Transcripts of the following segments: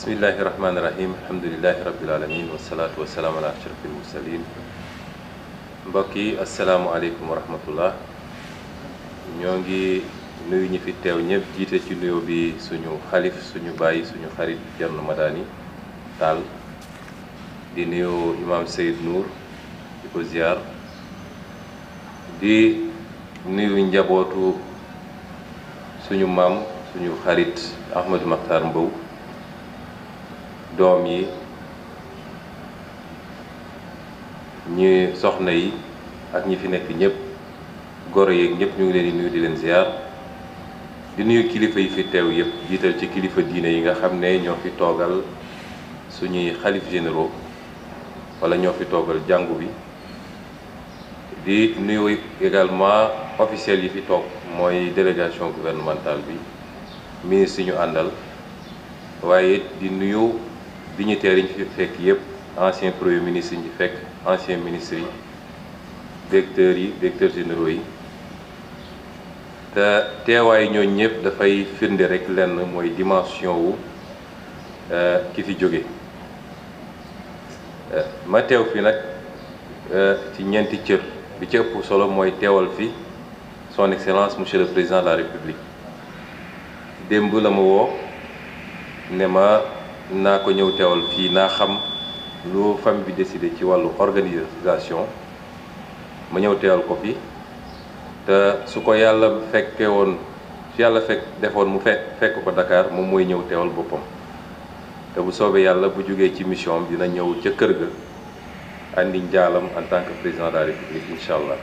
bismillahi rahmaani rahim alhamdulilahi rabbil alamin wasalaatu wasalaam ala ashrafil mursalin mbokk yi asalaamualeykum wa rahmatullah. ñoo ngi nuyu ñi fi teew ñëpp jiite ci nuyoo bi suñu xalif suñu bàyyi suñu xarit Thierno Madani Tall di nuyu imam Seyd Nour di ko ziar di nuyu njabootu suñu maam suñu xarit Ahmadou Makhtar Mbow, doom yi ñi soxna yi ak ñi fi nekk ñëpp goro yeeg ñëpp ñu ngi leen di nuyu di leen ziar di nuyu kilifa yi fi teew yëpp jiital ci kilifa diine yi nga xam ne ñoo fi toogal suñuy xalif généraux wala ñoo fi toogal jàngu bi di nuyu également officiels yi fi toog mooy délégation gouvernementale bi ministre yi ñu àndal waaye di nuyu dignitaires yi ñu fi fekk yëpp ancien premier ministre yi ñu fekk ancien ministre yi directeurs généraux yi te teewaay ñooñu ñëpp dafay firnde rek lenn mooy dimension wu ki fi jóge ma teew fi nag ci ñeenti cër bi ci ëpp solo mooy teewal fi son excellence monsieur le président de la république. démb la ma woo ne ma naa ko ñëw teewal fii naa xam lu famille bi décidé ci wàllu organisation ma ñëw teewal ko fi te su ko yàlla fekkee woon su yàlla defoon mu fekk ko Dakar moom mooy ñëw teewal boppam te bu soobee yàlla bu jógee ci mission am dina ñëw ca kër ga andi njaalam en tant que président de la république incha allah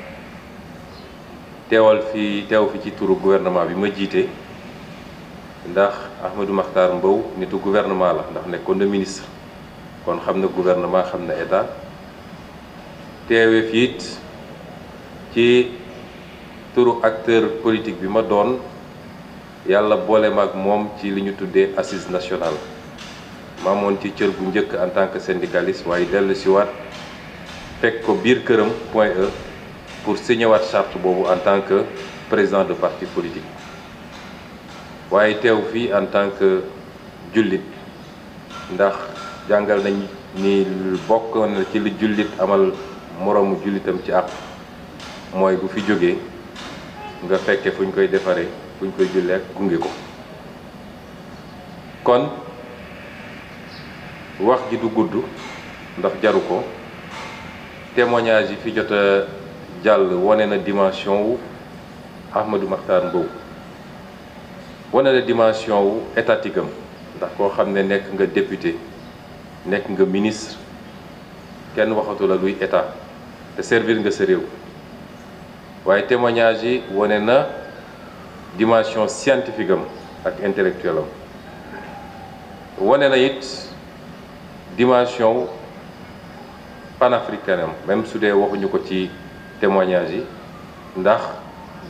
teew fi ci turu gouvernement bi ma jiite. ndax Ahmadou Makhtar Mbow nitu gouvernement la ndax nekkoon na ministre kon xam na gouvernement xam na état teewe fiit ci turu acteur politique bi ma doon yàlla boole ma ak moom ci li ñu tuddee assise nationale ma amoon ci cër bu njëkk en tant que syndicaliste waaye dellu si waat fekk ko biir këram Point E pour signer waat charte boobu en tant que président de parti politique waaye teew fii en tant que jullit ndax jàngal nañ ni bokk na ci li jullit amal moroomu jullitam ci àq mooy bu fi jógee nga fekke fu ñu koy defaree fu ñu koy jullee ak gunge ko kon wax ji du gudd ndax jaru ko témoignage yi fi jot a jàll wane na dimension wu Ahmadou Makhtar Mbow wane na dimension wu étatique am ndax koo xam ne nekk nga député nekk nga ministre kenn waxatu la luy état te servir nga sa réew waaye témoignage yi wane na dimension scientifique am ak intellectuelle am wane na it dimension panafricaine am même su dee waxuñu ko ci témoignage yi ndax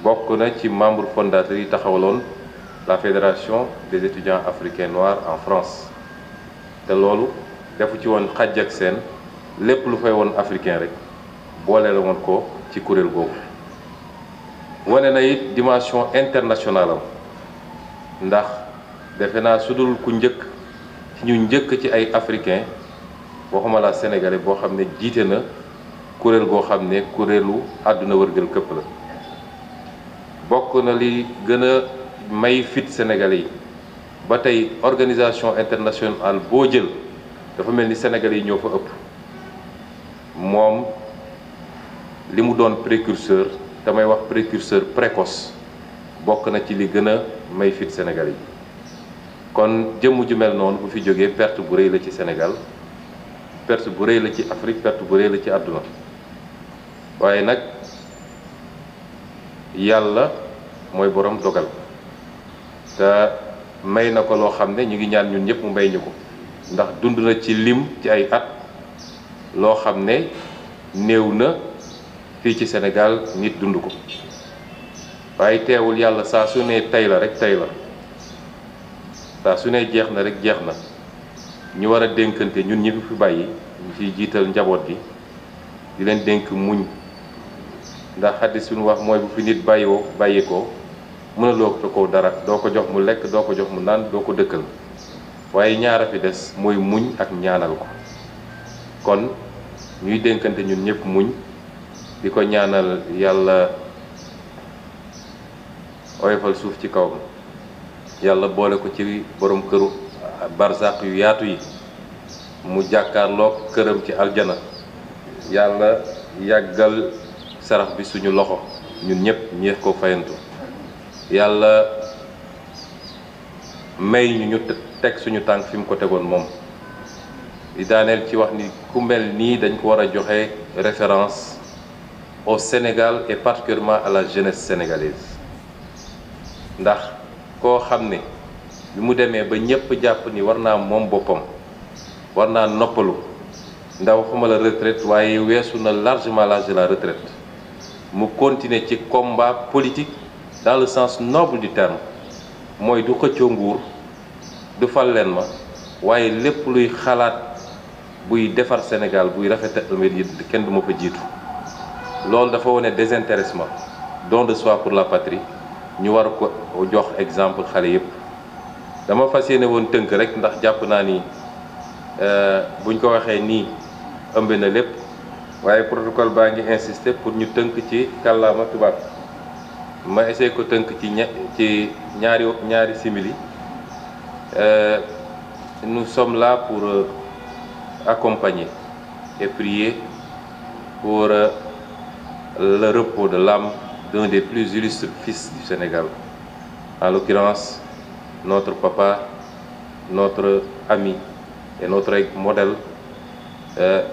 bokk na ci membre fondateur yi taxawaloon la fédération des étudiants africains noirs en France te loolu defu ci woon xàjj ak seen lépp lu fay woon africain rek boole la woon ko ci kuréel googu wane na it dimension internationale am ndax defe naa sudul ku njëkk ci ñu njëkk ci ay africain waxuma la sénégalais boo xam ne jiite na kuréel goo xam ne kuréelu àdduna wërgal këpp la bokk na li gën a may fit sénégalais yi ba tey organisation internationale boo jël dafa mel ni sénégalais yi ñoo fa ëpp moom li mu doon précurseur damay wax précurseur précoce bokk na ci li gën a may fit sénégalais yi kon jëmm ju mel noonu bu fi jógee perte bu rëy la ci Sénégal perte bu rëy la ci Afrique perte bu rëy la ci àdduna waaye nag yàlla mooy borom dogal te may na ko loo xam ne ñu ngi ñaan ñun ñëpp mu may ñu ko ndax dund na ci lim ci ay at loo xam ne néew na fii ci Sénégal nit dund ko waaye teewul yàlla saa su ne tey la rek tey la saa su ne jeex na rek jeex na ñu war a dénkante ñun ñi fi bàyyi ñu ciy jiital njaboot gi di leen dénk muñ ndax xaddis suñu wax mooy bu fi nit bàyyi ko mënaloo ko dara doo ko jox mu lekk doo ko jox mu naan doo ko dëkkal waaye ñaara fi des mooy muñ ak ñaanal ko kon ñuy dénkante ñun ñëpp muñ di ko ñaanal yàlla oyofal suuf ci kawam yàlla boole ko ci borom këru barzaq yu yaatu yi mu jàkkaarloog këram ci aljana yàlla yàggal sarax bi suñu loxo ñun ñëpp ñeex ko fayantu yàlla may ñu teg suñu tànk fi mu ko tegoon moom di daaneel ci wax ni ku mel nii dañ ko war a joxe référence au Sénégal et particulièrement à la jeunesse sénégalaise ndax koo xam ne bi mu demee ba ñëpp jàpp ni war naa moom boppam war naa noppalu ndax waxuma la retraite waaye weesu na largement l'âge de la retraite mu continuer ci combat politique dans le sens noble du terme mooy du xëccoo nguur du fal leen ma waaye lépp luy xalaat buy defar Sénégal buy rafetal mbir yi kenn du ma fa jiitu loolu dafa wane désintéressement don de soi pour la patrie ñu war ko jox exemple xale yépp dama fas yéene woon tënk rek ndax jàpp naa ni buñ ko waxee nii ëmb na lépp waaye protocole baa ngi insister pour ñu tënk ci kàllaama tubaab ma essayé ko tënk ci ñaari simili nous sommes là pour accompagner et prier pour le repos de l'âme d'un des plus illustres fils du Sénégal, en l'occurrence notre papa, notre ami et notre modèle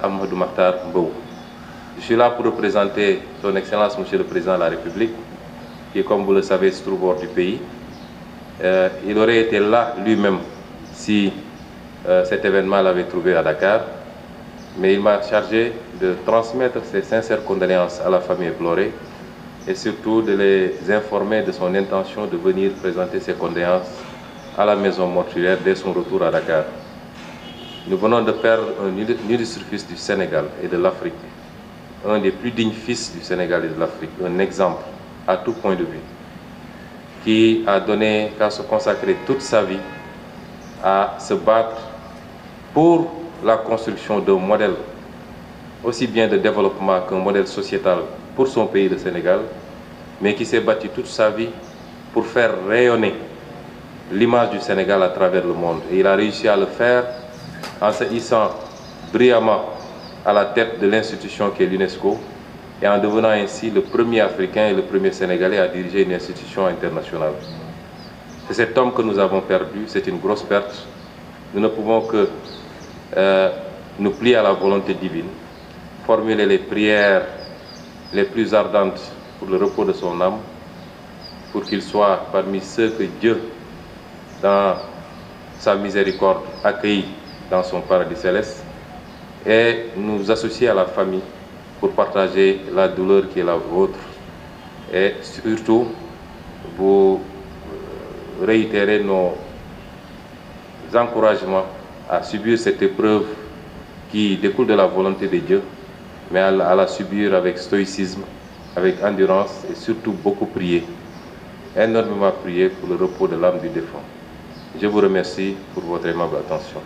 Ahmadou Makhtar Mbow. Je suis là pour représenter son Excellence Monsieur le Président de la République, qui, comme vous le savez, se trouve hors du pays. Il aurait été là lui-même si cet événement l'avait trouvé à Dakar, mais il m'a chargé de transmettre ses sincères condoléances à la famille éplorée et surtout de les informer de son intention de venir présenter ses condoléances à la maison mortuaire dès son retour à Dakar. Nous venons de perdre un illustre fils du Sénégal et de l'Afrique, un des plus dignes fils du Sénégal et de l'Afrique, un exemple à tout point de vue, qui a donné qu'à se consacrer toute sa vie à se battre pour la construction d'un modèle aussi bien de développement qu'un modèle sociétal pour son pays, le Sénégal, mais qui s'est battu toute sa vie pour faire rayonner l'image du Sénégal à travers le monde. Et il a réussi à le faire en se hissant brillamment à la tête de l'institution qui est l'UNESCO et en devenant ainsi le premier Africain et le premier Sénégalais à diriger une institution internationale. C'est cet homme que nous avons perdu, c'est une grosse perte. Nous ne pouvons que nous plier à la volonté divine, formuler les prières les plus ardentes pour le repos de son âme, pour qu'il soit parmi ceux que Dieu, dans sa miséricorde, accueille dans son paradis céleste, et nous associer à la famille pour partager la douleur qui est la vôtre, et surtout vous réitérer nos encouragements à subir cette épreuve qui découle de la volonté de Dieu, mais à la subir avec stoïcisme, avec endurance et surtout beaucoup prier, énormément prier pour le repos de l'âme du défunt. Je vous remercie pour votre aimable attention.